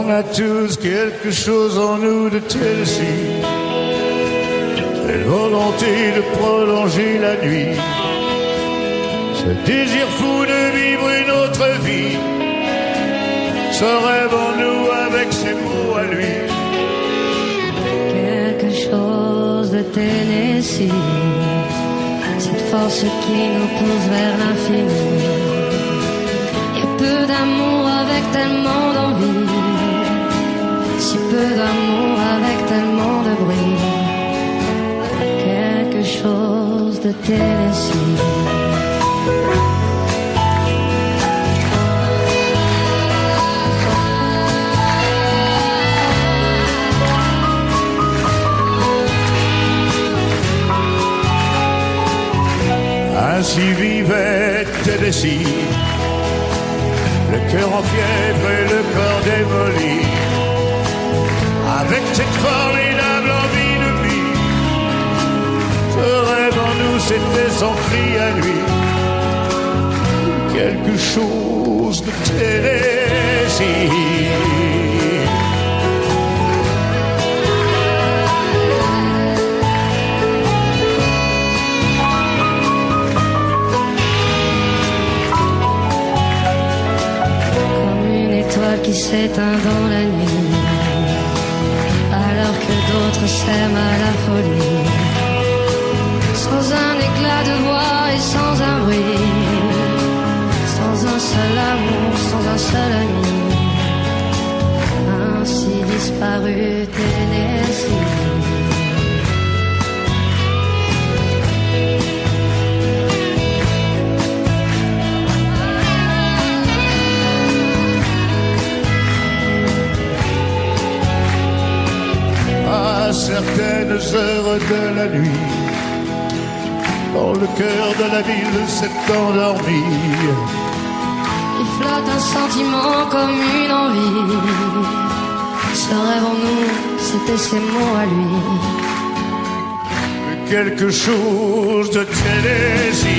On a tous quelque chose en nous de Tennessee, cette volonté de prolonger la nuit, ce désir fou de vivre une autre vie, ce rêve en nous avec ses mots à lui. Quelque chose de Tennessee, cette force qui nous pousse vers l'infini. Il y a peu d'amour avec tellement d'envie, si peu d'amour avec tellement de bruit. Quelque chose de Tennessee. Ainsi vivait Tennessee, le cœur en fièvre et le corps démoli, avec cette formidable envie de vie. Ce rêve en nous, c'était son cri à lui, quelque chose de Tennessee. Qui s'éteint dans la nuit, alors que d'autres s'aiment à la folie, sans un éclat de voix et sans un bruit, sans un seul amour, sans un seul ami, ainsi disparu Tennessee. À certaines heures de la nuit, quand le cœur de la ville s'est endormi, il flotte un sentiment comme une envie. Ce rêve en nous, c'était ses mots à lui. Quelque chose de Tennessee.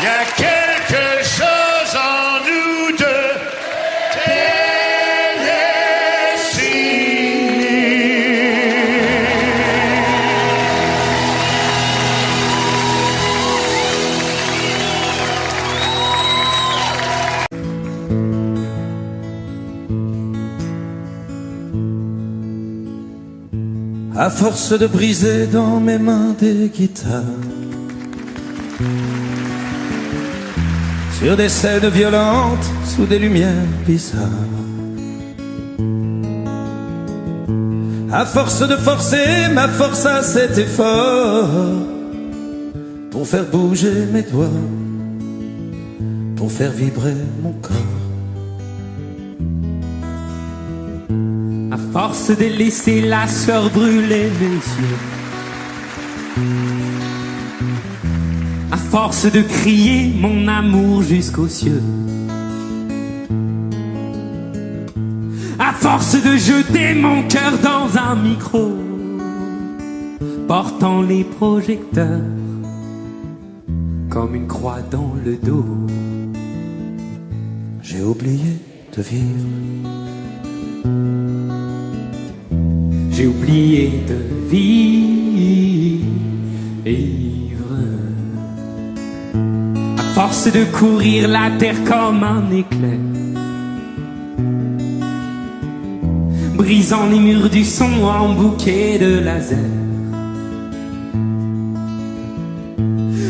Il y a quelque chose en nous de À force de briser dans mes mains des guitares, sur des scènes violentes, sous des lumières bizarres, à force de forcer ma force à cet effort, pour faire bouger mes doigts, pour faire vibrer mon corps. À force de laisser la sueur brûler mes yeux, à force de crier mon amour jusqu'aux cieux, à force de jeter mon cœur dans un micro, portant les projecteurs comme une croix dans le dos, j'ai oublié de vivre. J'ai oublié de vivre. À force de courir la terre comme un éclair, brisant les murs du son en bouquet de laser.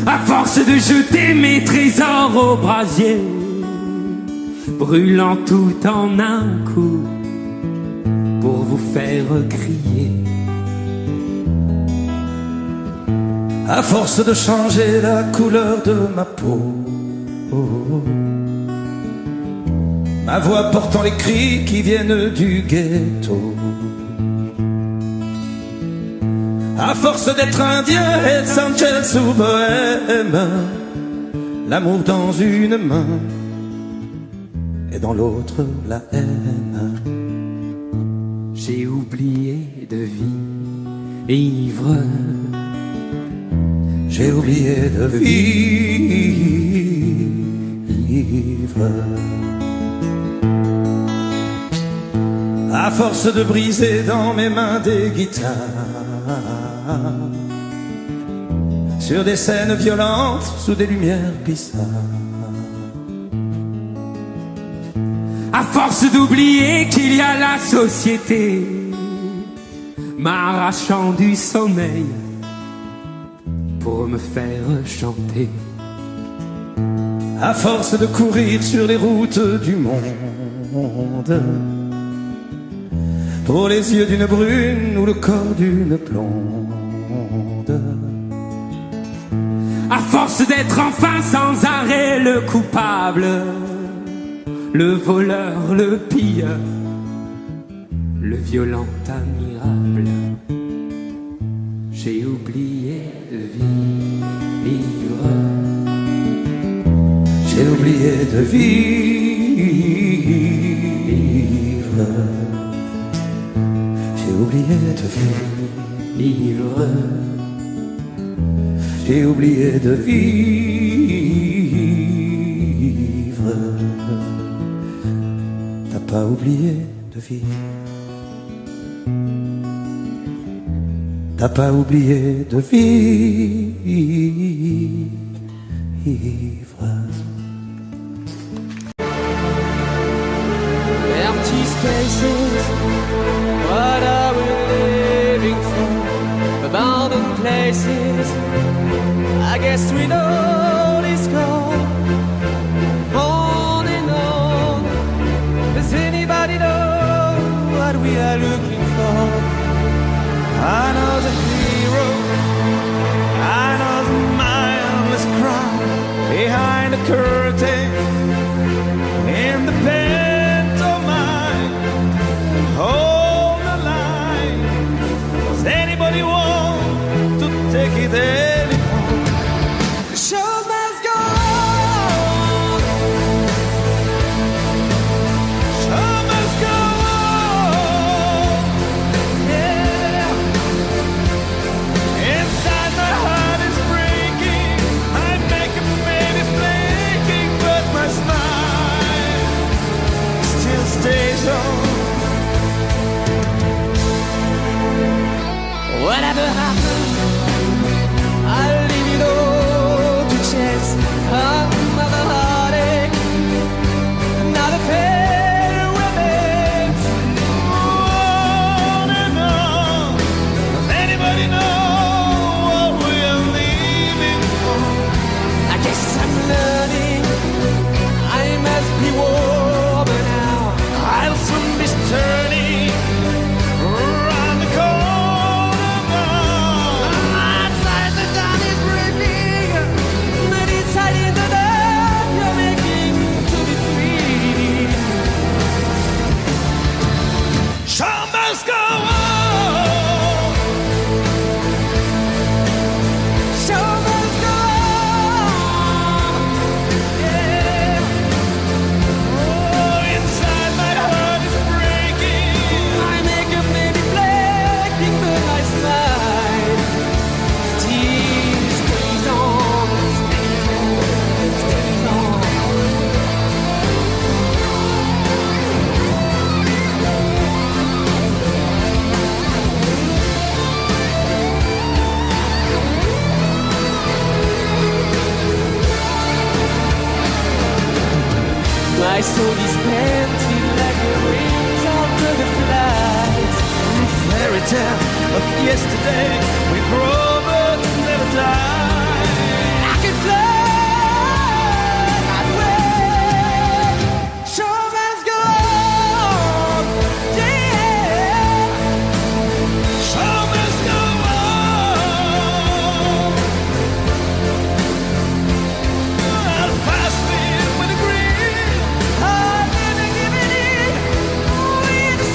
À force de jeter mes trésors au brasier, brûlant tout en un coup pour vous faire crier. À force de changer la couleur de ma peau, ma voix portant les cris qui viennent du ghetto. À force d'être indien et Sanchez ou bohème, l'amour dans une main et dans l'autre la haine. J'ai oublié de vivre. J'ai oublié de vivre. À force de briser dans mes mains des guitares, sur des scènes violentes, sous des lumières bizarres. À force d'oublier qu'il y a la société, m'arrachant du sommeil pour me faire chanter. À force de courir sur les routes du monde, pour les yeux d'une brune ou le corps d'une blonde. À force d'être enfin sans arrêt le coupable, le voleur, le pilleur, le violent admirable, j'ai oublié de vivre. J'ai oublié de vivre. J'ai oublié de vivre. J'ai oublié de vivre. T'as pas oublié de vivre. T'as pas oublié de vivre. Empty spaces, what are we living for? Abandoned places, I guess we know this call. On and on, does anybody know what we are looking for? I know the hero, I know the mindless crowd behind the curtain in the pantomime. Hold the line. Does anybody want to take it anymore? The show must go on. Show must go on. Yeah. Inside my heart is breaking. I make a baby flaking. saw these painted like the wings of butterflies. The fairy tale of yesterday, we grow but never die. I can fly away. Show must go on, yeah. Show must go on. I'll fast live with a grin. I'm never giving in, only the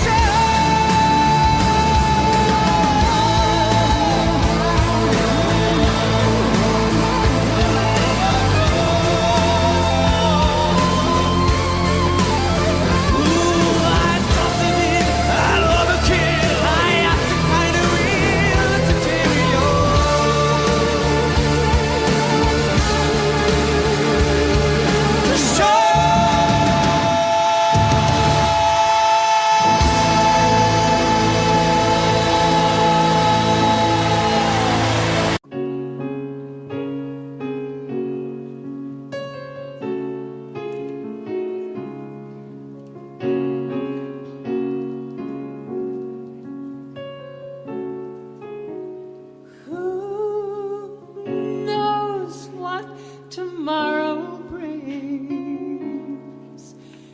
tomorrow brings.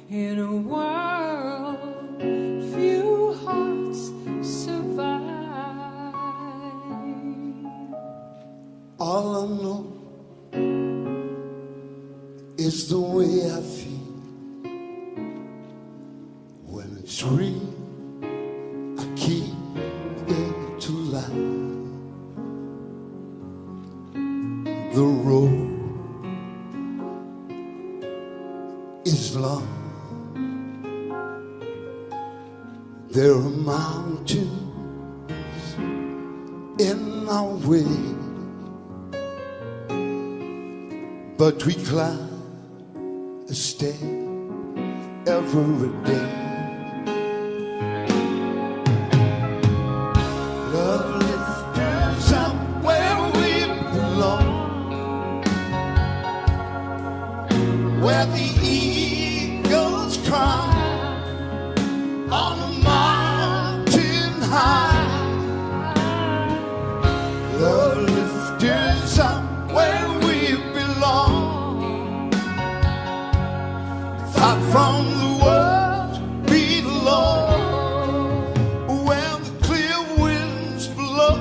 In a world few hearts survive. All I know is the way I feel when it's real. I keep it to life. The road is long. There are mountains in our way, but we climb a step every day. Love lifts us up where we belong, where the eagles cry on a mountain high. Love lifts us up where we belong, far from the world below, where the clear winds blow.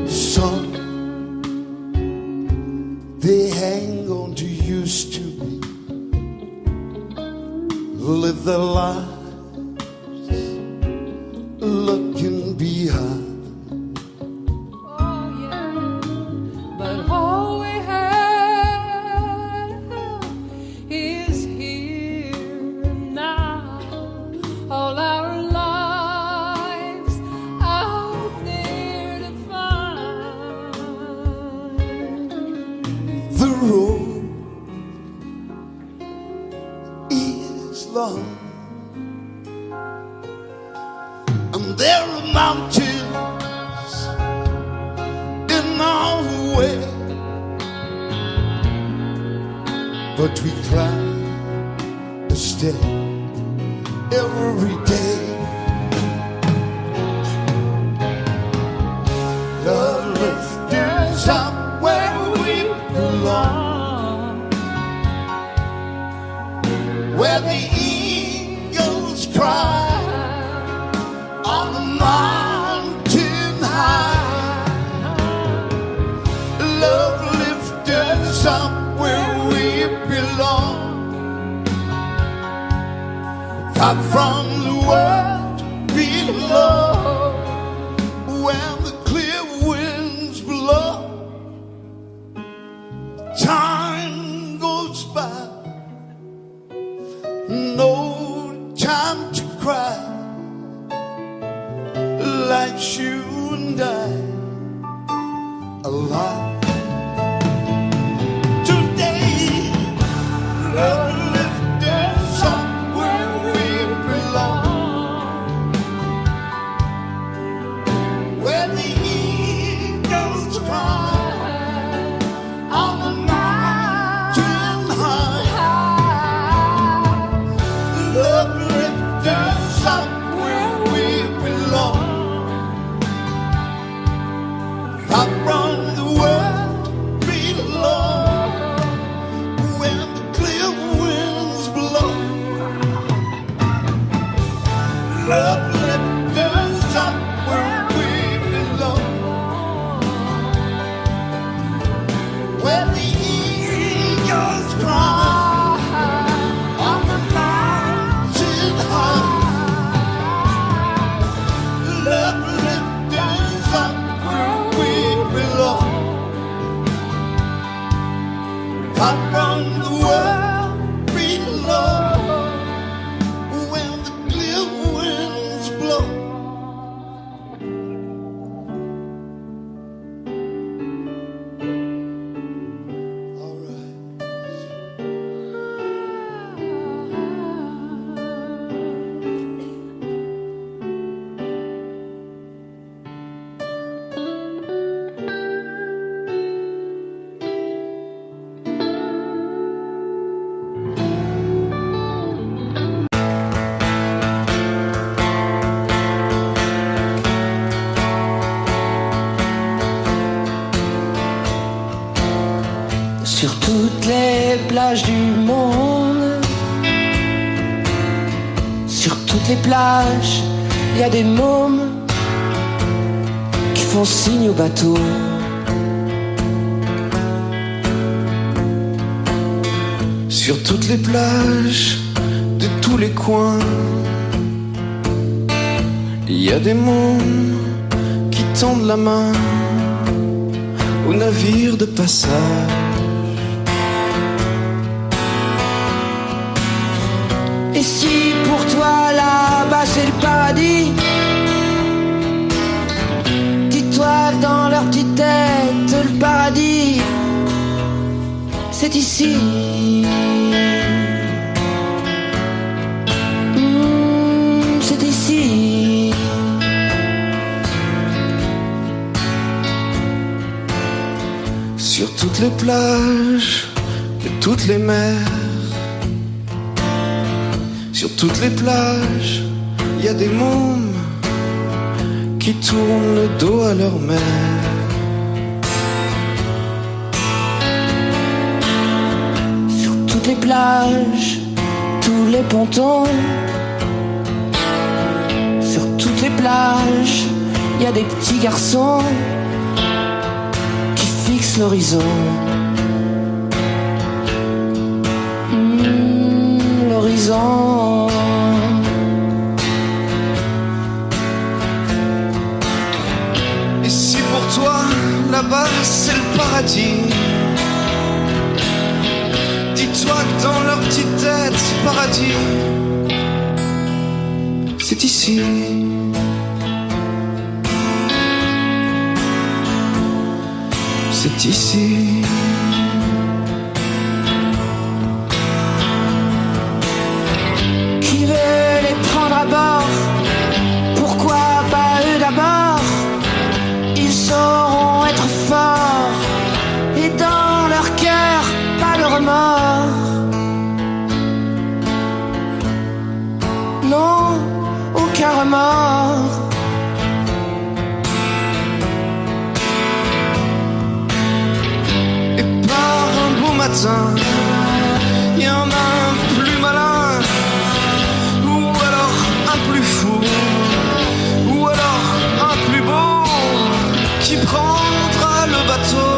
Some they hang on to used to be, live their lives looking behind. Oh yeah, but all we have is here and now. All our lives out there to find. The road is long, and there are mountains in our way, but we climb a step every day. Love lifts us up where we belong, where the eagles cry on the mountain high. Love lifts us up where we belong, far from the world below, where the clear winds blow. Time goes by, no time to cry. Life's you and I alive. Today, love lifts us up where we belong, Lovely desert where we belong, where the eagles cry on the mountain high. Lovely desert where we belong. Up from the world below, when the clear winds blow. All right. Sur toutes les plages du monde, sur toutes les plages, il y a des mômes qui font signe au bateau. Sur toutes les plages de tous les coins, il y a des mômes qui tendent la main aux navires de passage. Et si pour toi là-bas c'est le paradis, dis-toi que dans leur petite tête le paradis c'est ici. C'est ici. Sur toutes les plages de toutes les mers, sur toutes les plages, il y a des mômes qui tournent le dos à leur mère. Sur toutes les plages, tous les pontons, sur toutes les plages, il y a des petits garçons qui fixent l'horizon. L'horizon. Et si pour toi, là-bas, c'est le paradis, dis-toi que dans leur petite tête, ce paradis, c'est ici. C'est ici. Qui veut les prendre à bord? Pourquoi pas eux d'abord? Ils sauront être forts et dans leur cœur pas de remords. Non, aucun remords. Et par un beau matin, il y en a un plus malin, ou alors un plus fou, ou alors un plus beau, qui prendra le bateau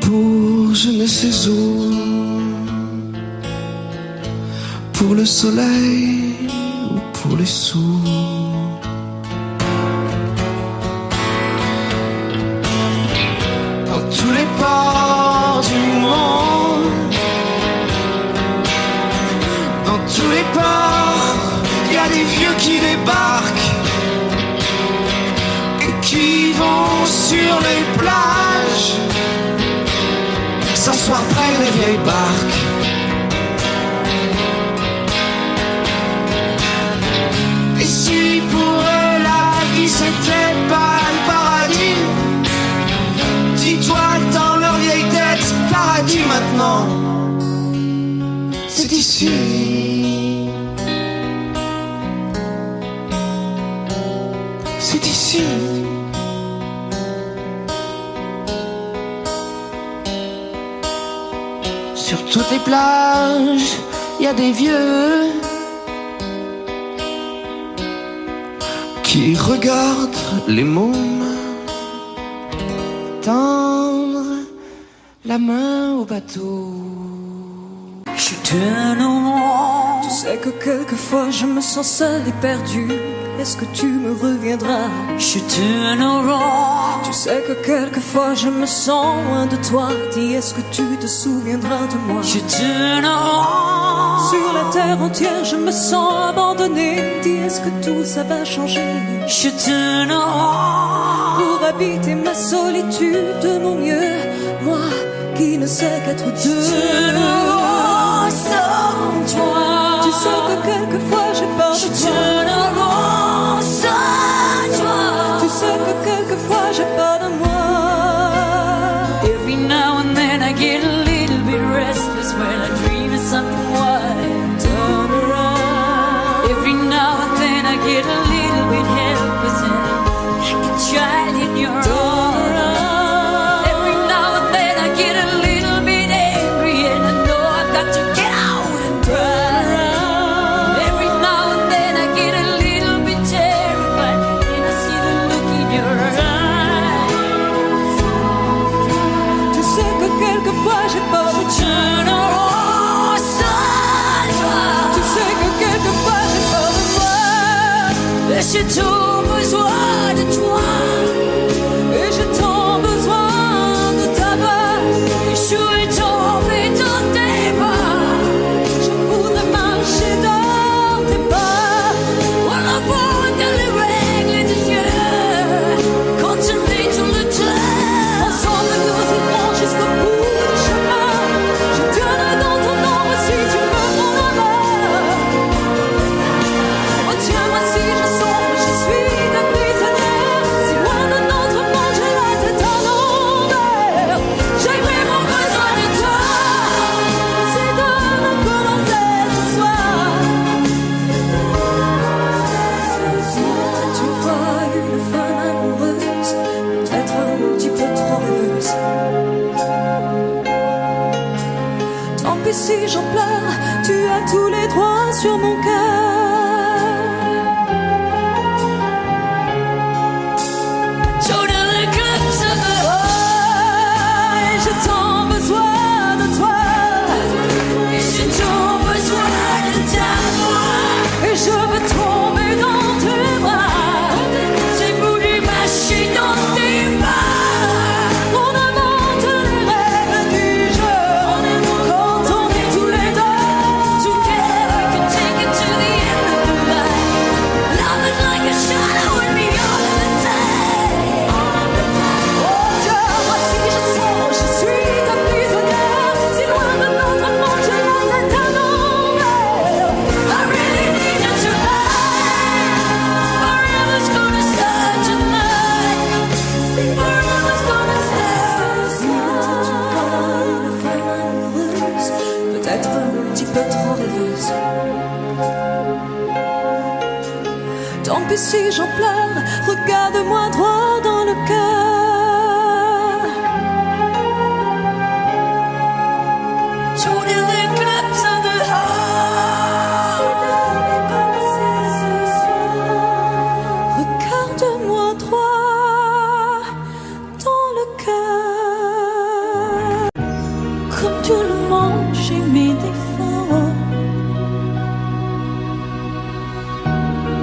pour je ne sais où, pour le soleil ou pour les sous. Dans tous les ports du monde, dans tous les ports, il y a des vieux qui débarquent et qui vont sur les plages s'asseoir près des vieilles barques. Et si pour eux la vie c'était pas le paradis, dis-toi que dans leur vieille tête, paradis maintenant, c'est ici. C'est ici. Sur toutes les plages, il y a des vieux qui regarde les mômes tendre la main au bateau. Je tourne rond. Tu sais que quelquefois je me sens seul et perdu. Est-ce que tu me reviendras? Je tourne rond. Tu sais que quelquefois je me sens loin de toi. Dis, est-ce que tu te souviendras de moi? Je tourne rond. Sur la terre entière je me sens abandonné. Dis, est-ce que tout ça va changer? Je tourne rond. Pour habiter ma solitude de mon mieux, moi qui ne sais qu'être deux. Je tourne rond sans toi. Tu sais que quelquefois j'ai peur de toi. Je tourne rond sans toi. Tu sais que quelquefois j'ai peur de moi. Every now and then I get a little bit restless when I dream of something wild. Turn around. Every now and then I get a little bit helpless and like a child in your arms. Every now and then I get a little bit angry and I know I've got to get out and turn around. Every now and then I get a little bit terrified and I see the look in your eyes. Tu sais que quelquefois j'ai peur de toi. Je tourne rond sans toi. Tu sais que quelquefois j'ai peur de moi. Et j'ai tout besoin de toi. Et j'ai tant besoin de ta voix. Et je suis tombée dans tes bras. Je voudrais marcher dans tes pas. Voilà pour les règles du Dieu. Continuer tout le temps. Ensemble nous irons jusqu'au bout du chemin. Je tiendrai dans ton ombre si tu me prends la main. Retiens-moi si je sombre, je suis ta prisonnière. Si loin de notre monde, j'ai la tête à l'envers. J'ai vraiment besoin de toi. C'est de me commencer ce soir. Si tu vois une femme amoureuse, peut-être un petit peu trop rêveuse. Tant pis si j'en pleure, tu as tous les droits sur mon cœur. Tous les clubs se veulent. Et j'ai tant besoin de toi. Et j'ai tant besoin de ta voix. Et je veux tomber dans tes bras. J'ai voulu marcher dans tes pas. On invente les règles du jeu. Quand on est tous les deux together, we can take it to the end of the night. Love is like a shadow with me all of the time. Oh Dieu, moi si je sens, je suis ta prisonnière. Si loin de notre monde, j'ai la tête à l'envers. I really need you tonight. Forever's gonna start tonight. Forever's gonna start tonight. Une femme amoureuse, peut-être un petit peu trop rêveuse. Tant pis si j'en pleure, regarde-moi droit dans le cœur. Tous les clubs sont dehors. Regarde-moi droit dans le cœur. Comme tout le monde, j'ai mes défauts.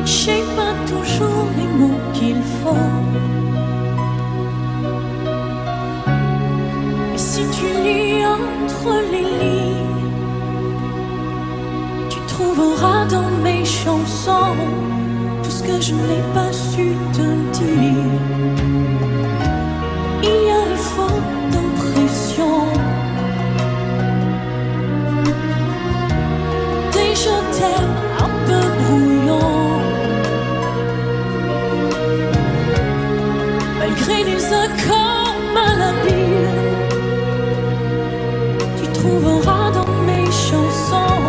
J'ai pas toujours les mots qu'il faut. Et si tu lis entre les lignes, tu trouveras dans mes chansons tout ce que je n'ai pas su te dire. Il y a des fautes d'impression, des je t'aime un peu brouillons. Malgré des accords malhabiles, tu trouveras dans mes chansons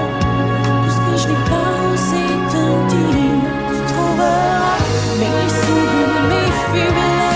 tout ce que je n'ai pas osé te dire. Tu trouveras mes souvenirs, mes faiblesses.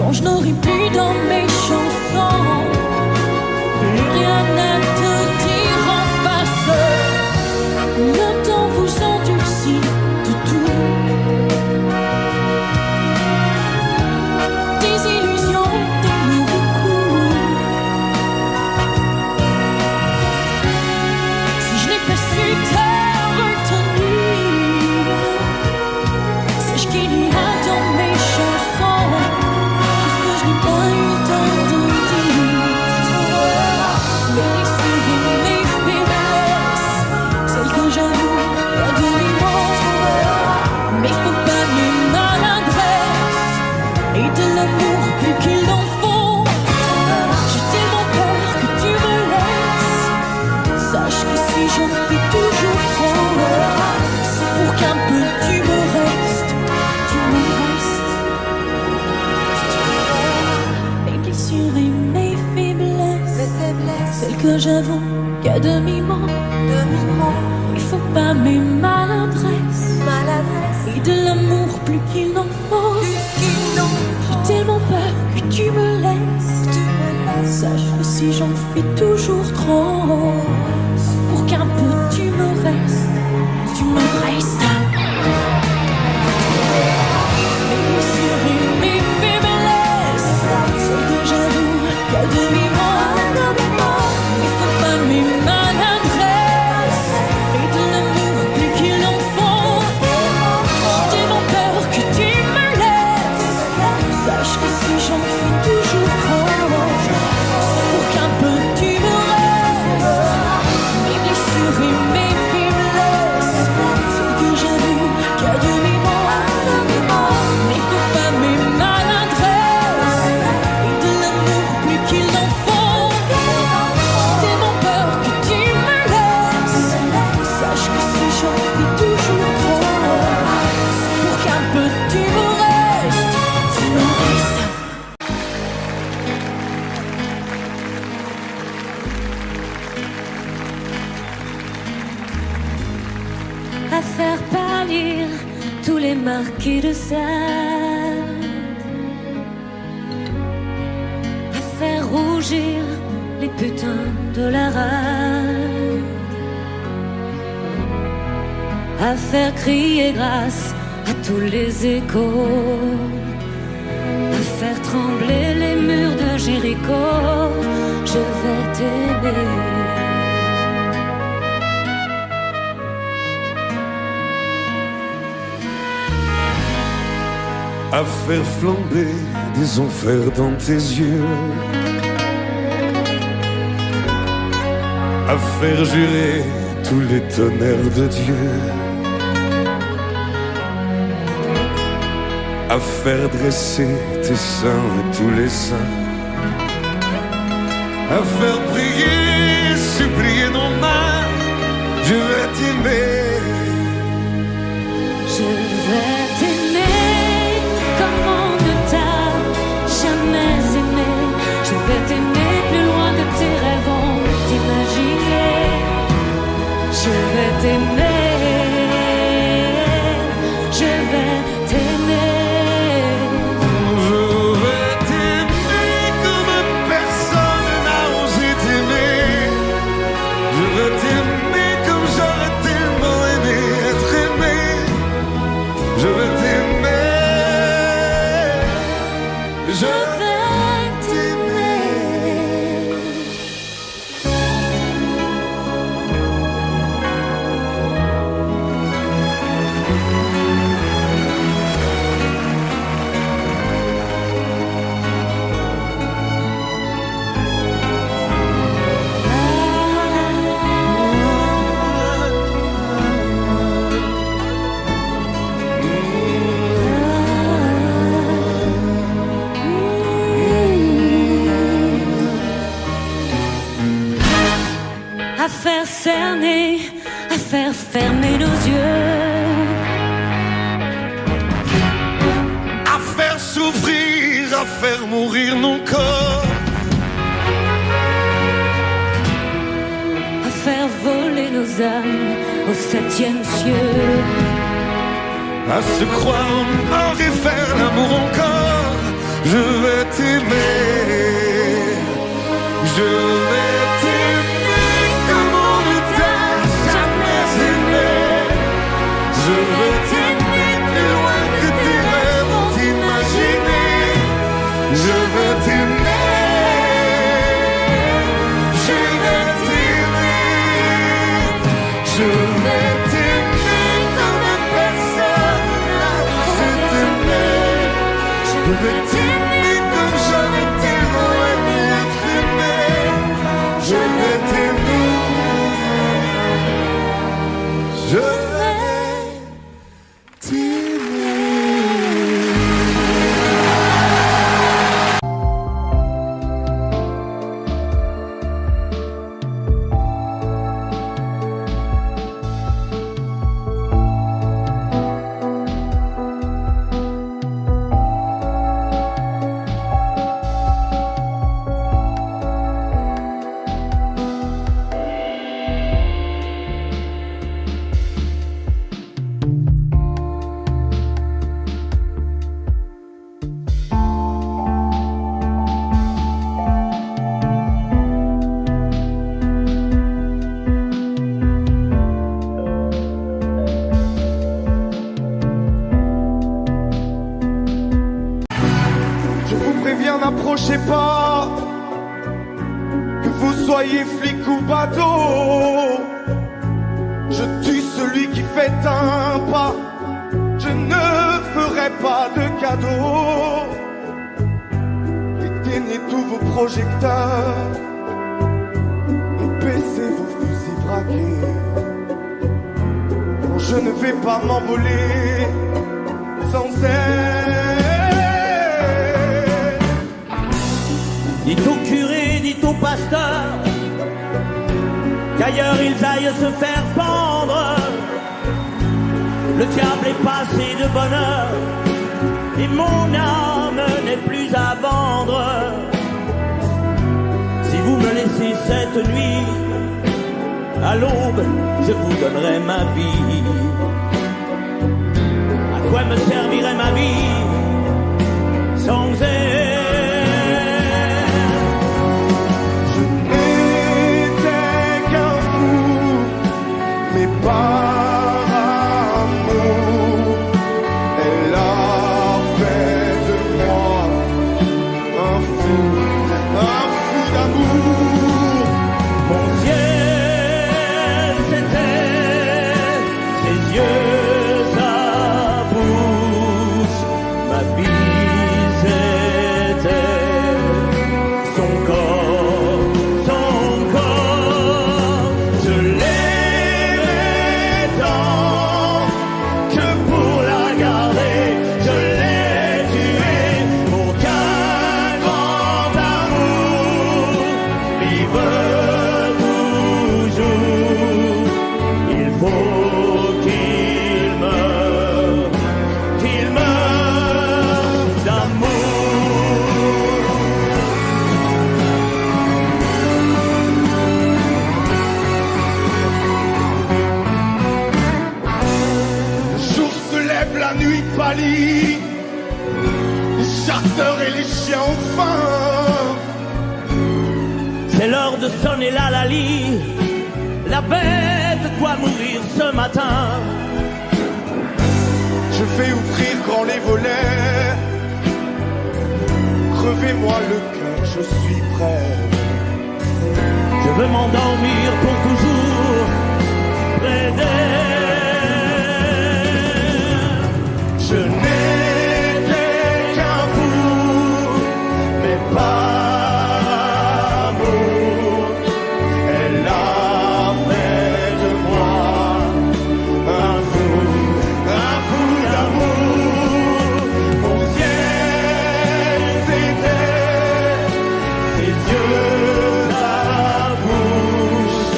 quand je n'aurai plus dans mes chansons plus rien à te dire en face. Le temps vous endurcit de tout, des illusions, des mauvais coups. Si je n'ai pas su te retenir, sache qu'il y a dans mes chansons tout ce que je n'ai pas eu le temps de dire. Mes blessures et mes faiblesses, celles que j'avoue à demi-mot. Mais faut pas mes maladresses et de l'amour plus qu'il en faut. J'ai tellement peur que tu me laisses. Sache que si j'en fais toujours trop, c'est pour qu'un peu tu me restes. Tu me restes. Mes blessures et mes faiblesses, celles que j'avoue qu'à demi-mot. Il faut pas mes maladresses et de l'amour plus qu'il n'en faut. J'ai tellement peur que tu me laisses. Sache que si j'en fais toujours trop, c'est pour qu'un peu tu me restes. Tu me restes. Mes blessures et mes faiblesses, celles que j'avoue qu'à demi-mot. Il faut pas mes maladresses et de l'amour plus qu'il en faut. J'ai tellement peur que tu me laisses. Sache que si j'en fais toujours trop, c'est pour qu'un peu tu me restes. Mes blessures et mes faiblesses, celles que j'avoue qu'à demi-mot. Mais faut pas mes maladresses et de l'amour plus qu'il en faut. J'ai tellement peur que tu me laisses. Sache que si j'en fais toujours trop, c'est pour qu'un peu tu me restes. Tu me restes. À faire pâlir tous les marquis de sable, à faire rougir les putains de la rade, à faire crier grâce à tous les échos, à faire trembler les murs de Jéricho. Je vais t'aimer. À faire flamber des enfers dans tes yeux, à faire jurer tous les tonnerres de Dieu, à faire dresser tes seins et tous les saints, à faire prier, supplier nos mains. Je vais t'aimer. Je vais t'aimer comme on ne t'a jamais aimé. Je vais t'aimer plus loin que tes rêves ont imaginé. Je vais t'aimer. Je vais t'aimer. Je vais t'aimer comme personne n'a osé t'aimer. Je vais t'aimer comme j'aurais tellement aimé être aimé. Je vais t'aimer. Je vais t'aimer. À faire cerner, à faire fermer nos yeux, À faire souffrir, à faire mourir nos corps, à faire voler nos âmes au 7e cieux, à se croire mort et faire l'amour encore. je vais t'aimer, je vais t'aimer comme on ne t'a jamais aimé. Je veux t'aimer plus loin que tes rêves ont imaginé. Je veux t'aimer, je vais t'aimer, je vais t'aimer comme personne n'a osé t'aimer. Je veux t'aimer comme j'aurais tellement aimé être aimé. Je vais t'aimer, je vais t'aimer. N'approchez pas, que vous soyez flic ou bateau. Je tue celui qui fait un pas, je ne ferai pas de cadeau. Éteignez tous vos projecteurs, baissez vos fusils braqués. Non, je ne vais pas m'envoler sans elle. Dites au curé, dites au pasteur, qu'ailleurs ils aillent se faire pendre. Le diable est passé de bonheur, et mon âme n'est plus à vendre. Si vous me laissez cette nuit, à l'aube, je vous donnerai ma vie. À quoi me servirait ma vie sans elle? Par amour, elle a fait de moi un fou d'amour. Mon ciel, c'était ses yeux, sa bouche. Ma vie, c'était son corps, son corps. Je l'ai La nuit pâlit, les chasseurs et les chiens ont faim. C'est l'heure de sonner la lalie, la bête doit mourir ce matin. Je vais ouvrir grand les volets, crevez-moi le cœur, je suis prêt. Je veux m'endormir pour toujours près d'elle. Je n'étais qu'un fou, mais par amour, elle a fait de moi un fou d'amour. Mon ciel, c'était ses yeux, sa bouche.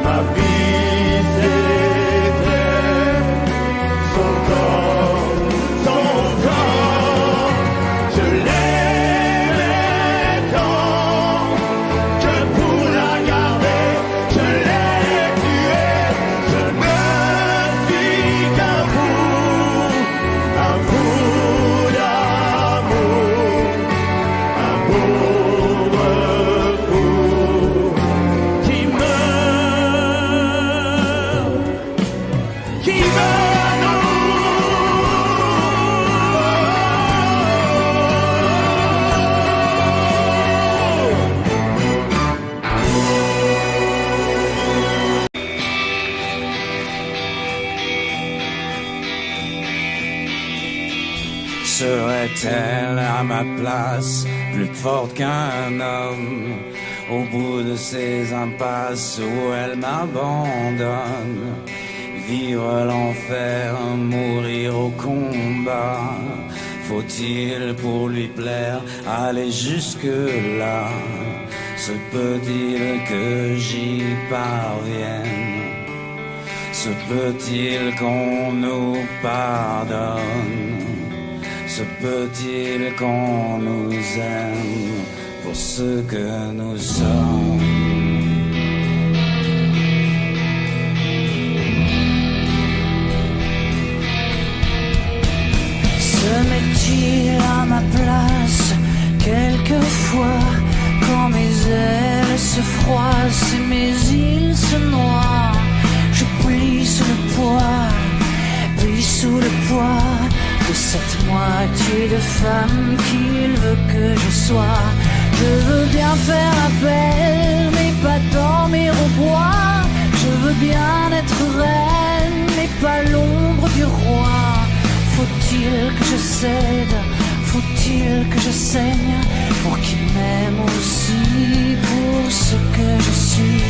Ma vie, c'était est-elle à ma place, plus forte qu'un homme, au bout de ces impasses où elle m'abandonne? Vivre l'enfer, mourir au combat, faut-il pour lui plaire aller jusque-là? Se peut-il que j'y parvienne? Se peut-il qu'on nous pardonne? Se peut-il qu'on nous aime pour ce que nous sommes? Se met-il à ma place quelquefois quand mes ailes se froissent et mes îles se noient? Je plie sous le poids, plie sous le poids de cette moitié de femme qu'il veut que je sois. Je veux bien faire appel, mais pas dormir au bois. Je veux bien être reine, mais pas l'ombre du roi. Faut-il que je cède? Faut-il que je saigne pour qu'il m'aime aussi pour ce que je suis?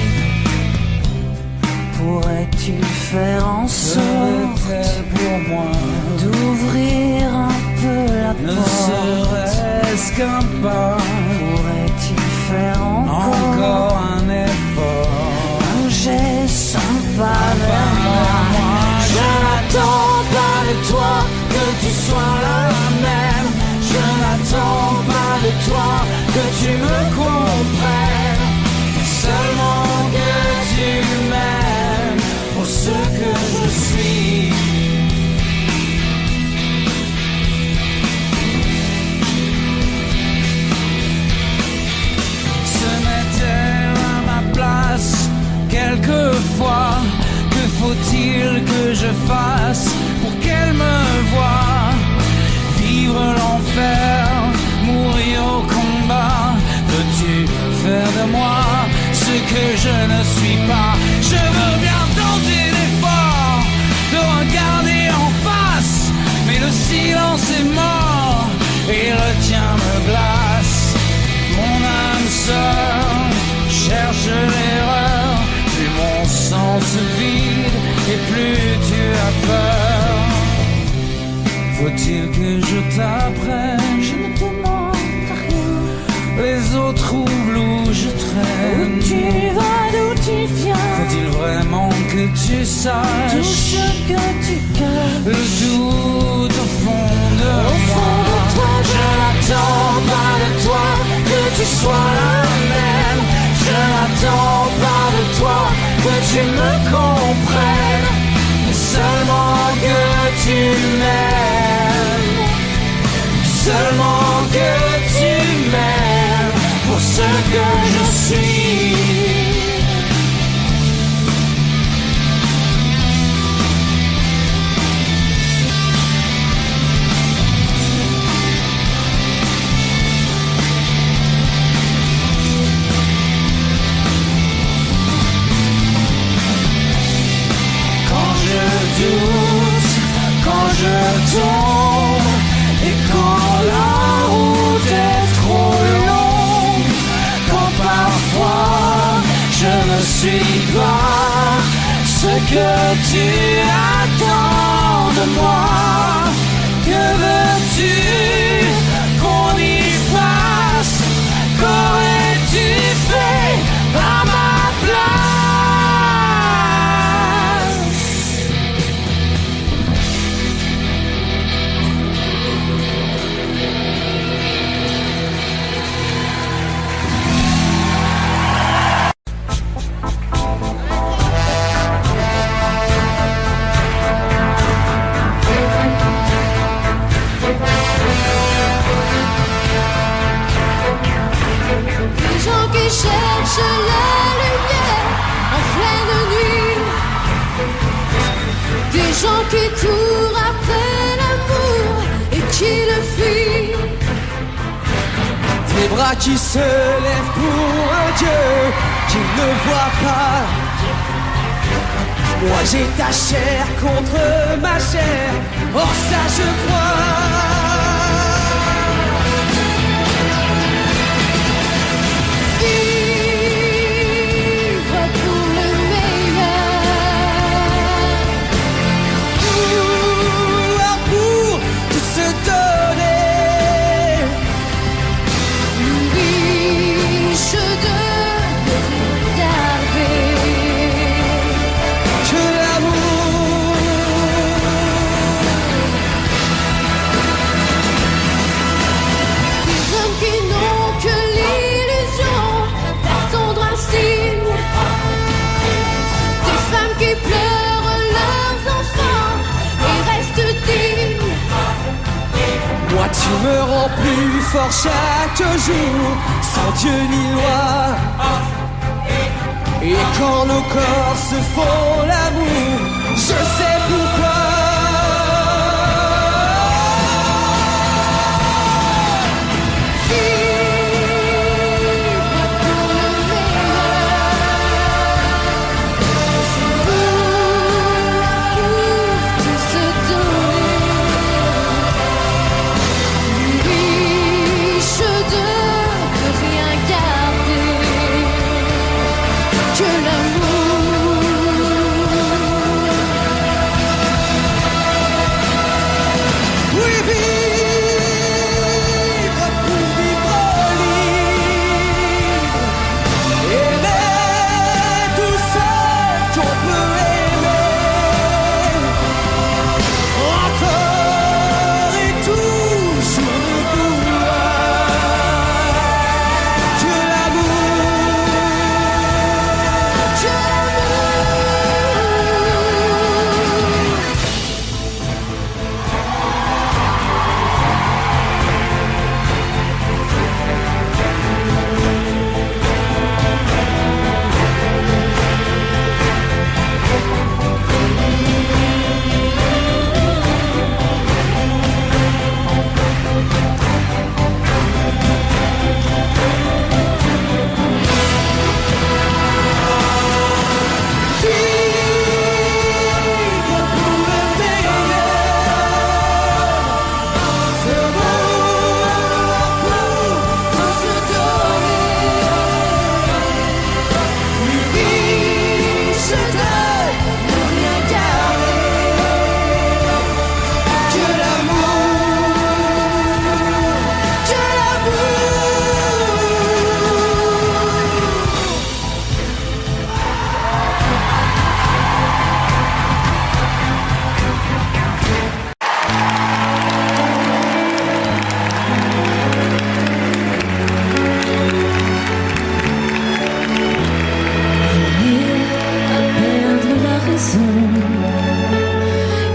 Pourrait-il faire en sorte pour moi d'ouvrir un peu la porte? Ne serait-ce qu'un pas? Pourrait-il faire encore un effort? Un geste, un pas vers moi? Je n'attends pas de toi que tu sois la même. Je n'attends pas de toi que tu me comprennes, seulement que tu m'aimes pour ce que je suis. Se met-elle à ma place quelquefois? Que faut-il que je fasse pour qu'elle me voie? Vivre l'enfer, mourir au combat. Veux-tu faire de moi ce que je ne suis pas? Je veux bien tenter l'effort de regarder en face, mais le silence est mort et le tien me glace. Mon âme sœur cherche l'erreur, plus mon sang se vide et plus tu as peur. Faut-il que je t'apprenne? Je ne demande rien. Les autres troubles où je traîne. Où tu vas, d'où tu viens? Faut-il vraiment que tu saches tout ce que tu caches? Le doute au fond de moi. Je n'attends pas de toi que tu sois la même. Je n'attends pas de toi que tu me comprennes, mais seulement que tu m'aimes. Seulement que tu m'aimes pour ce que je suis. Quand je doute, quand je tombe, et quand la route est trop longue, quand parfois je ne suis pas ce que tu attends de moi, que veux-tu qu'on y fasse? Qu'aurais-tu fait à ma place? Cherche la lumière en pleine nuit. Des gens qui courent après l'amour et qui le fuient. Des bras qui se lèvent pour un Dieu qui ne voit pas. Moi j'ai ta chair contre ma chair, or ça je crois. Tu me rends plus fort chaque jour, sans Dieu ni loi. Et quand nos corps se font l'amour, je sais pourquoi.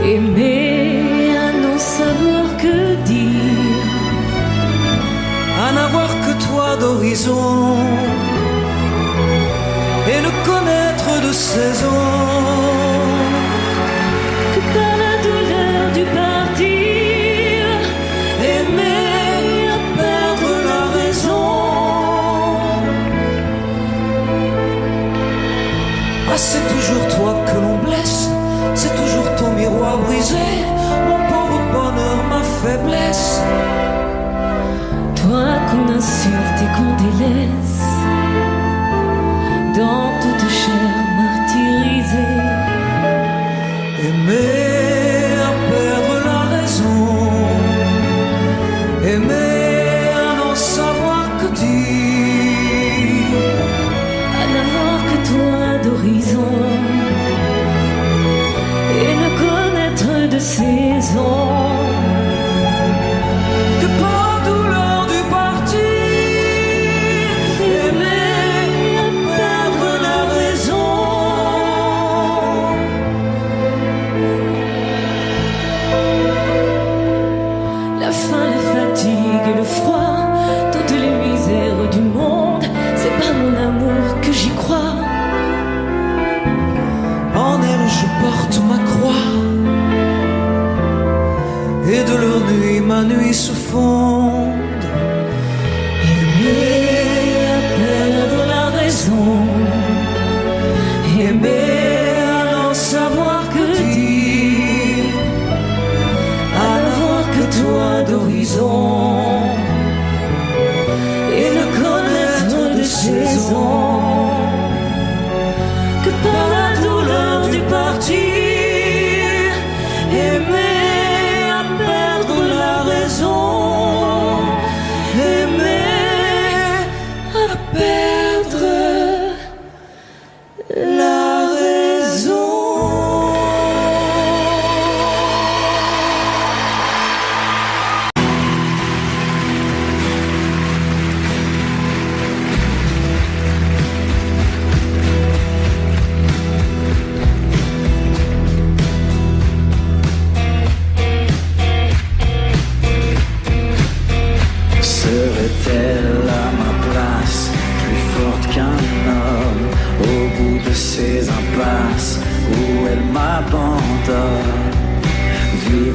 Aimer à n'en savoir que dire, À n'avoir que toi d'horizon et ne connaître de saison que par la douleur du partir. aimer à perdre la raison. Ah, c'est toujours toi que l'on blesse, c'est toujours ton miroir brisé, mon pauvre bonheur, ma faiblesse. Toi qu'on insulte et qu'on délaisse, dans toute chair martyrisée. Aimer à perdre la raison, aimer à n'en savoir que dire, À n'avoir que toi d'horizon et ne connaître de saison que par douleur du partir,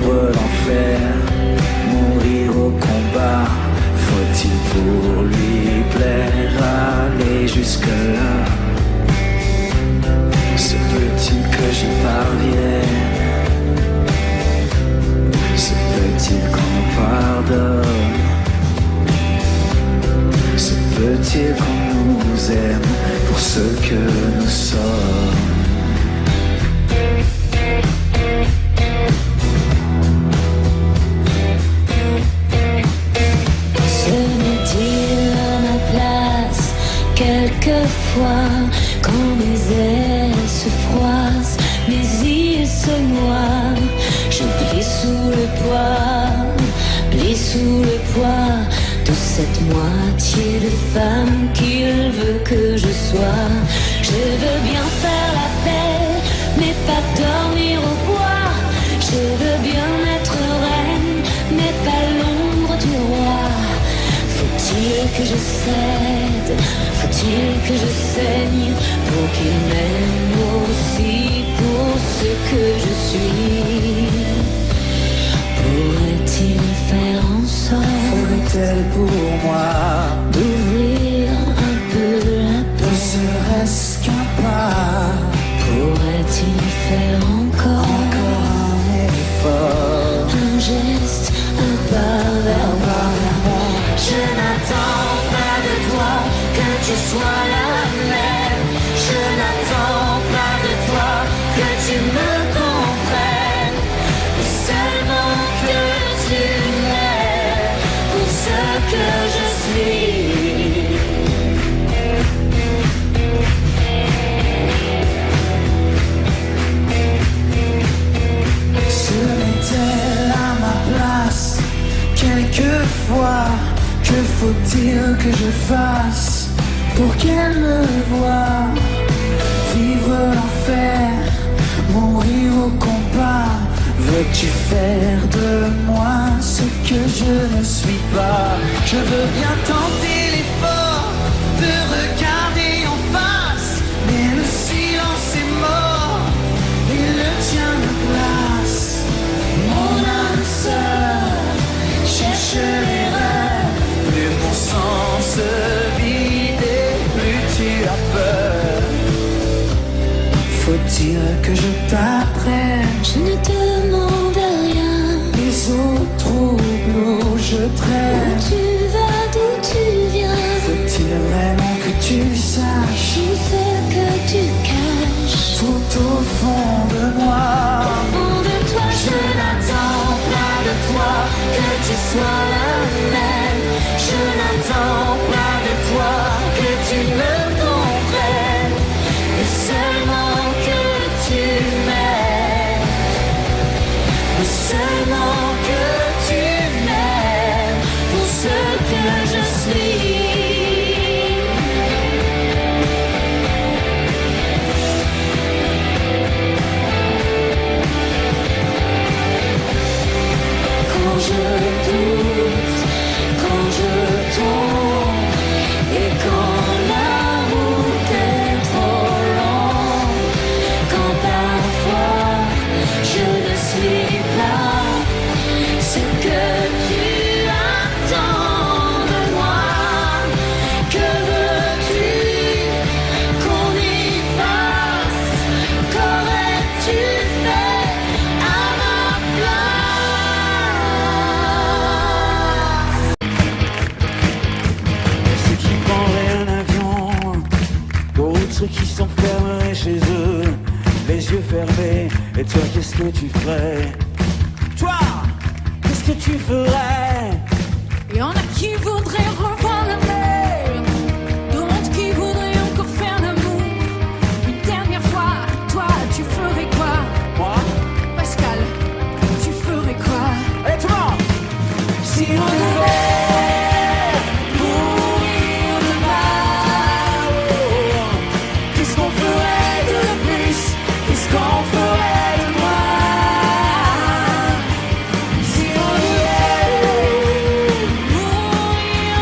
vivre l'enfer, mourir au combat. Faut-il pour lui plaire aller jusque-là? Se peut-il que j'y parvienne? Se peut-il qu'on nous pardonne? Se peut-il qu'on nous aime pour ce que nous sommes? Quelquefois, quand mes ailes se froissent, mes yeux se noient, je plie sous le poids de cette moitié de femme qu'il veut que je sois. Je veux bien faire la paix, mais pas dormir au bois. Je veux bien être reine, mais pas l'ombre du roi. Faut-il que je cède? Faut-il que je saigne pour qu'il m'aime aussi pour ce que je suis? Pourrait-il faire en sorte, faudrait-elle pour moi d'ouvrir un peu la porte? Ne serait-ce qu'un pas? Pourrait-il faire encore un effort? Un geste, un pas vers moi? Je n'attends pas de toi que tu sois la même. Je n'attends pas de toi que tu me comprennes. Seulement que tu m'aimes pour ce que je suis. Serait-elle à ma place? Quelquefois, que faut-il que je fasse pour qu'elle me voie? Vivre l'enfer, mourir au combat. Veux-tu faire de moi ce que je ne suis pas? Je veux bien tenter l'effort de regarder en face, mais le silence est mort et le tien me glace. Mon âme sœur cherche l'erreur, plus mon sang se vide et plus tu as peur. Faut-il que je t'apprenne? Je ne demande rien. Les eaux troubles où je traîne. Où tu vas, d'où tu viens? Faut-il vraiment que tu saches Tout ce que tu caches tout au fond de moi? Au fond de toi, je n'attends pas de toi que tu sois la même. Je n'attends pas de toi que tu me comprennes, mais seulement que tu m'aimes. Mais seulement que tu m'aimes pour ce que je suis. Quand je doute, quand je tombe, et quand la route est trop longue, quand parfois je ne suis pas ce que tu attends de moi. Que veux-tu qu'on y fasse? Qu'aurais-tu fait à ma place? Ceux qui prendraient un avion, d'autres ceux qui s'enfermeraient chez eux, les yeux fermés. Et toi, qu'est-ce que tu ferais? Toi, qu'est-ce que tu ferais? Il y en a qui voudraient revoir la mer, d'autres qui voudraient encore faire l'amour une dernière fois. Toi, tu ferais quoi? Moi? Pascal, tu ferais quoi? Allez, tout le monde! Si on devait mourir demain, qu'est-ce qu'on ferait de plus? Qu'est-ce qu'on ferait de moins? Si on devait mourir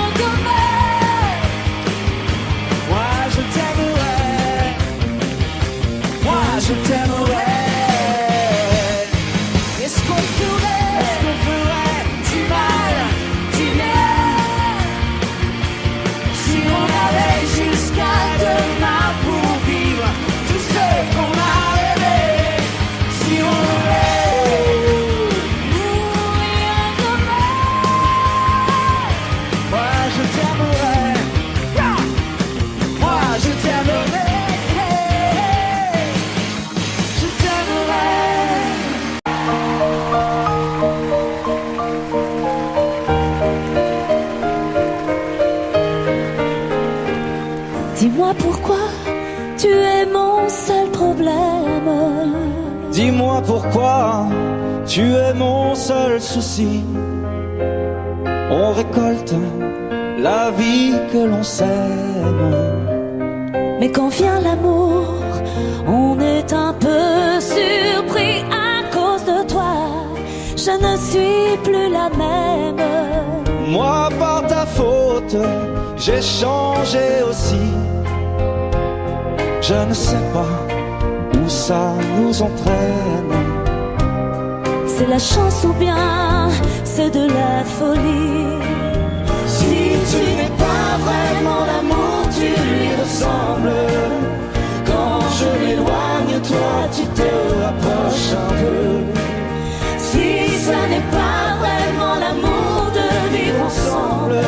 Dis-moi pourquoi tu es mon seul problème. Dis-moi pourquoi tu es mon seul souci. On récolte la vie que l'on sème. Mais quand vient l'amour, on est un peu surpris à cause de toi. Je ne suis plus la même. Moi par ta faute, j'ai changé aussi. Je ne sais pas où ça nous entraîne. C'est la chance ou bien c'est de la folie. Si tu n'es pas vraiment l'amour, tu lui ressembles. Quand je m'éloigne, toi tu te rapproches un peu. Si ça n'est pas vraiment l'amour de vivre ensemble,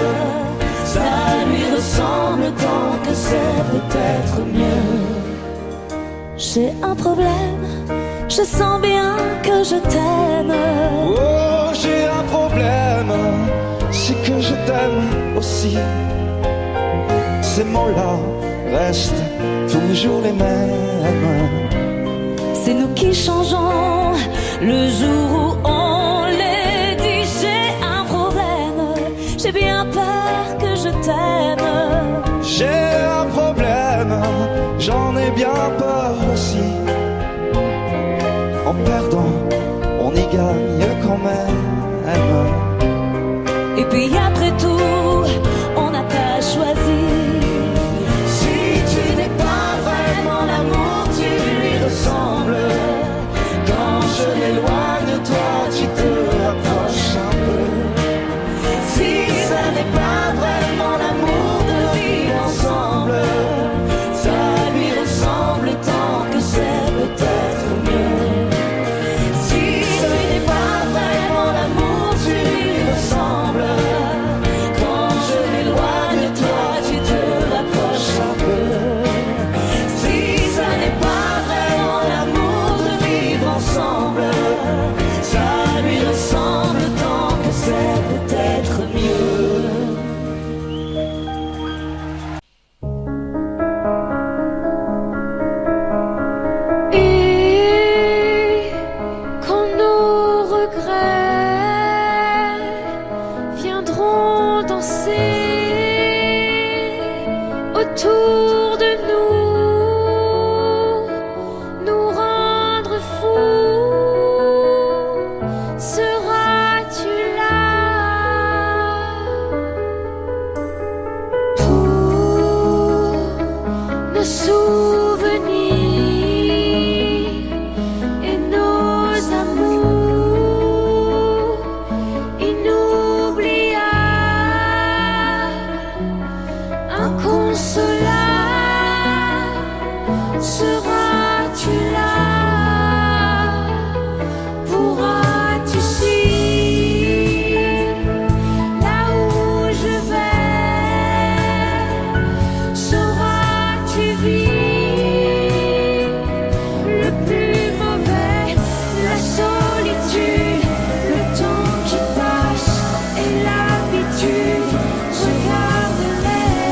ça lui ressemble tant que c'est peut-être mieux. J'ai un problème, je sens bien que je t'aime. Oh, j'ai un problème, c'est que je t'aime aussi. Ces mots-là restent toujours les mêmes. C'est nous qui changeons le jour où on les dit. J'ai un problème, j'ai bien peur que je t'aime. J'ai un problème, j'en ai bien peur aussi. En perdant, on y gagne quand même. Et puis après tout, on n'a pas choisi. Si tu n'es pas vraiment l'amour, tu lui ressembles. Quand je m'éloigne, toi tu te rapproches un peu. Si ça n'est pas vraiment l'amour de vivre ensemble, ça lui ressemble tant que c'est peut-être mieux. Si ce n'est pas vraiment l'amour, tu lui ressembles. Quand je m'éloigne, toi tu te rapproches un peu. Si ça n'est pas vraiment l'amour de vivre ensemble, ça lui ressemble tant que c'est peut-être mieux. Et quand nos regrets viendront danser autour de nous rendre fous, seras-tu là pour nos souvenirs et nos amours inoubliables, inconsolables, seras-tu là? Pourras-tu suivre là où je vais? Sauras-tu vivre le plus mauvais, la solitude, le temps qui passe et l'habitude? Regarde-les,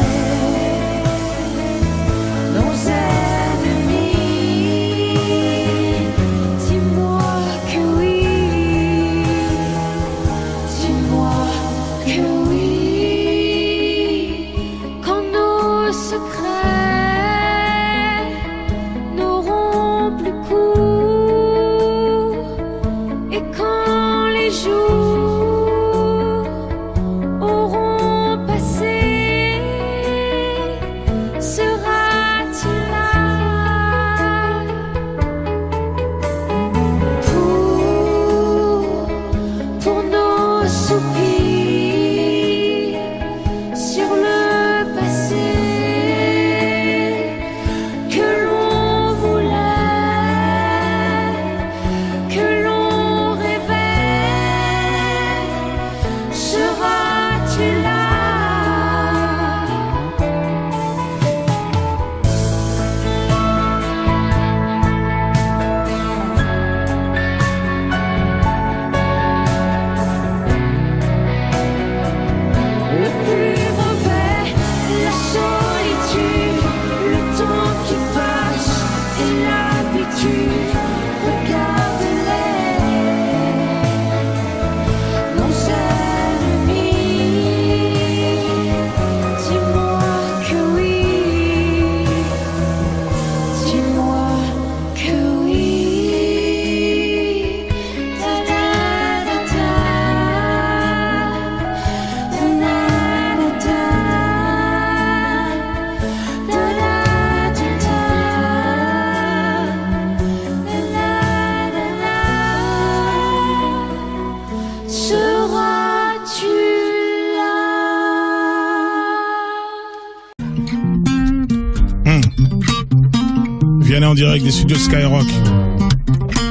Viens en direct des studios Skyrock.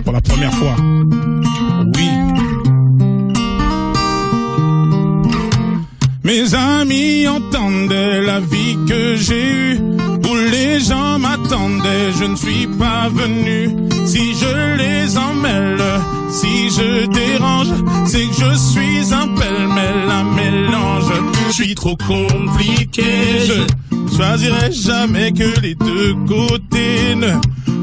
Pour la première fois. Oui. Mes amis entendaient la vie que j'ai eue, où les gens m'attendaient, je ne suis pas venu. Si je les emmêle, si je dérange, c'est que je suis un pêle-mêle, un mélange. Je suis trop compliqué, je choisirai jamais que les deux côtés. Ne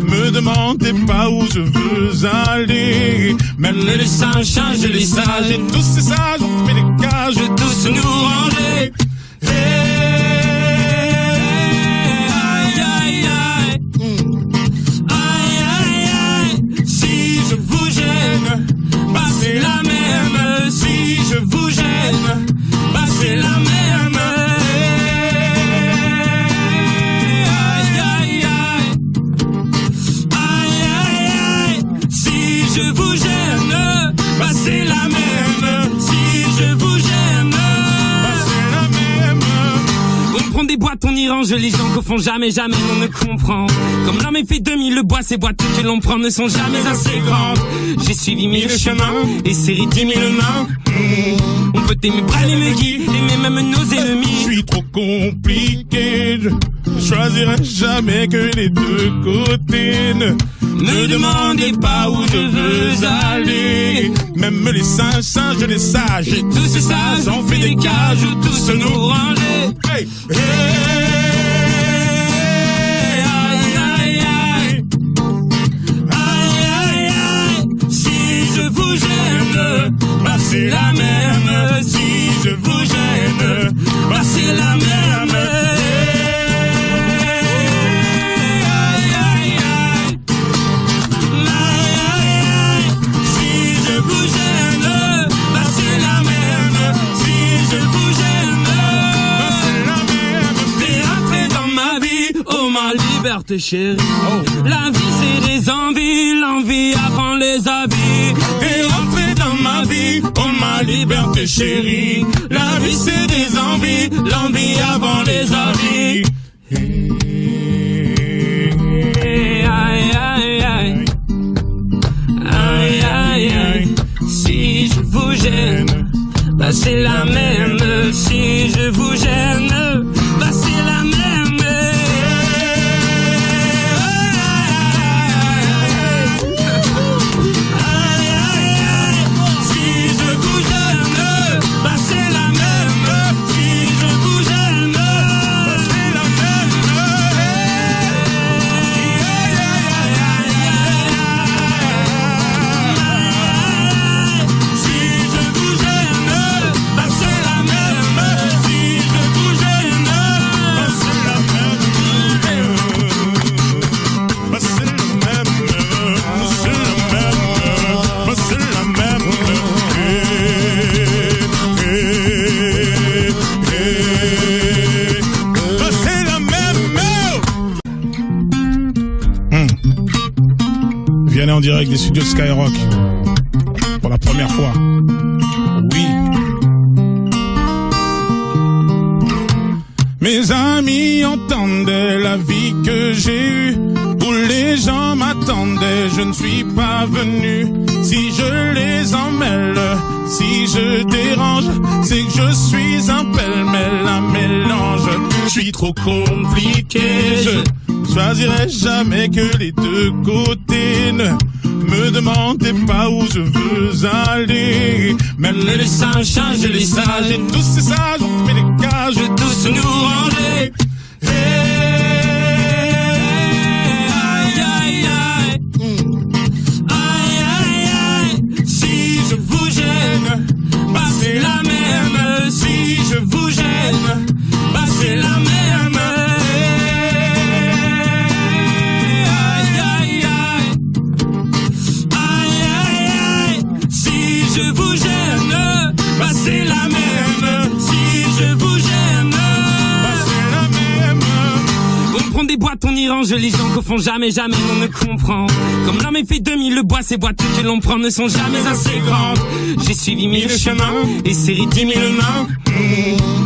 me demandez pas où je veux aller. Même les singes changent les sages, et tous ces sages ont fait des cages, tous nous ranger. Aïe aïe aïe, aïe aïe aïe. Si je vous gêne, bah c'est la même. Si je vous gêne, bah c'est la même. Je vous gêne, bah c'est la même. Si je vous gêne, bah c'est la même. On prend des boîtes, on y range les gens qu'au fond jamais on ne comprend. Comme l'homme est fait 2000, le bois, ces boîtes que l'on prend ne sont jamais assez grandes. J'ai suivi 1000 chemins et serré 10 000 mains. On peut aimer bras les guides, aimer même nos ennemis. Je suis trop compliqué, je choisirai jamais que les deux côtés. Ne demandez pas où je veux aller. Même les singes, singes les sages, et tous ces sages ont fait des cages où tous nous ranger. Hey, hey, aïe, aïe, aïe, aïe, aïe, aïe. Si je vous gêne, bah c'est la même. Si je vous gêne, bah c'est la même. Liberté chérie, la vie c'est des envies, l'envie avant les avis. T'es rentré dans ma vie, oh ma liberté chérie, la vie c'est des envies, l'envie avant les avis. Aïe aïe aïe, aïe aïe aïe. Si je vous gêne, bah c'est la même. Si je vous gêne, bah c'est la même. En direct des studios Skyrock pour la première fois. Oui. Mes amis entendaient la vie que j'ai eue, où les gens m'attendaient, je ne suis pas venu. Si je les emmêle, si je dérange, c'est que je suis un pêle-mêle, un mélange. Je suis trop compliqué, je choisirai jamais que les deux côtés. Ne me demandez pas où je veux aller. Même les singes changent les sages, et tous ces sages ont fait des cages, tous nous ranger. Aïe aïe aïe, aïe aïe aïe. Si je vous gêne, bah c'est la même. Si je vous gêne, bah c'est la même. Je vous gêne, bah c'est la même. Si je vous gêne, bah c'est la même. dérange les gens qu'au fond jamais on ne comprend. Comme l'homme est fait de mille, le bois, ces boîtes que l'on prend ne sont jamais assez grandes. J'ai suivi mille chemins et serré 10 000 mains.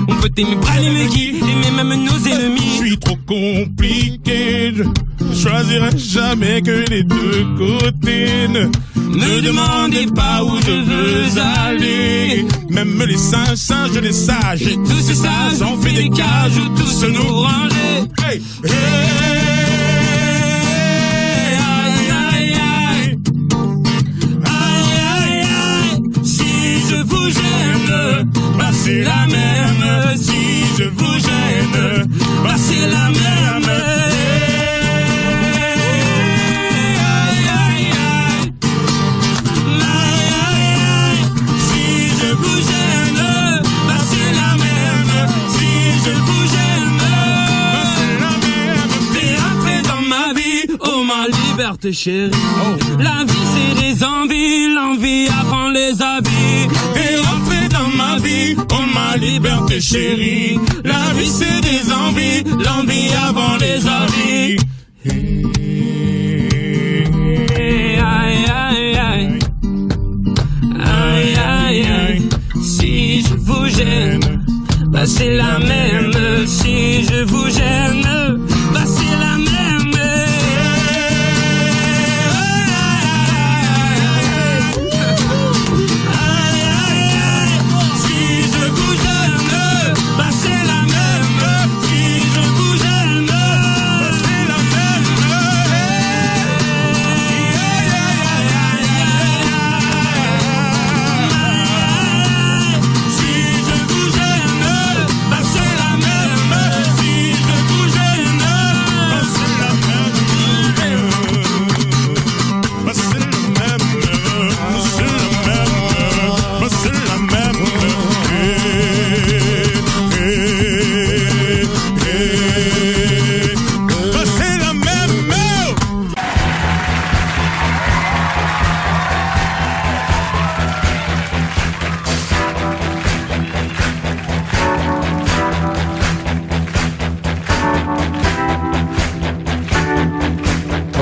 On peut aimer pas les mecs, aimer même nos ennemis. Je suis trop compliqué, je choisirai jamais que les deux côtés. Ne demandez pas où je veux aller. Même les singes, les sages, et tous ces sages ont fait des cages où tous nous ranger. Hey, hey, aïe, aïe, aïe. Aïe, aïe, aïe. Si je vous gêne, bah c'est la même. Si je vous gêne, bah c'est la même. Chérie, la vie c'est des envies, l'envie avant les avis. T'es rentré dans ma vie, oh ma liberté chérie. La vie c'est des envies, l'envie avant les avis. Aïe aïe aïe, aïe aïe aïe. Si je vous gêne, bah c'est la même. Si je vous gêne, bah c'est la même.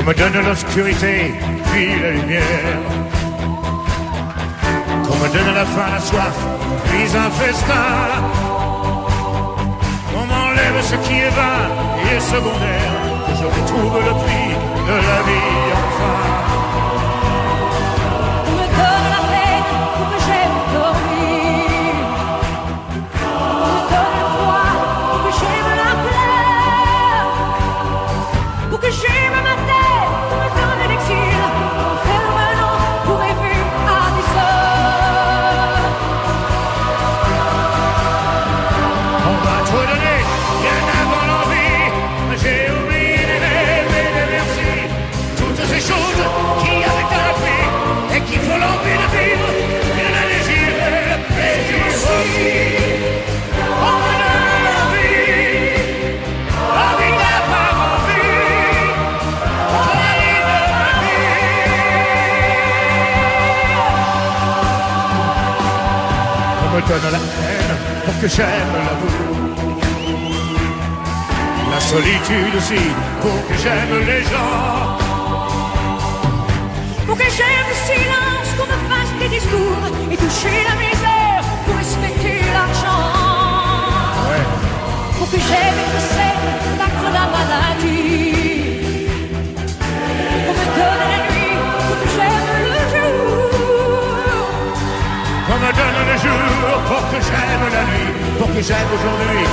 On me donne l'obscurité, puis la lumière. Qu'on me donne la faim, la soif, puis un festin. On m'enlève ce qui est vain et secondaire, que je retrouve le prix de la vie enfin. On me donne la peine pour que j'aime dormir. On me donne le froid pour que j'aime la fleur. Pour que j'aime ma tête. On me donne la haine pour que j'aime l'amour. La solitude aussi pour que j'aime les gens. Pour que j'aime le silence, qu'on me fasse des discours et toucher la misère pour respecter l'argent. Ouais. Pour que j'aime être celle vaincre la maladie. On me donne la nuit pour que j'aime le jour. On me donne le jour pour que j'aime la nuit, pour que j'aime aujourd'hui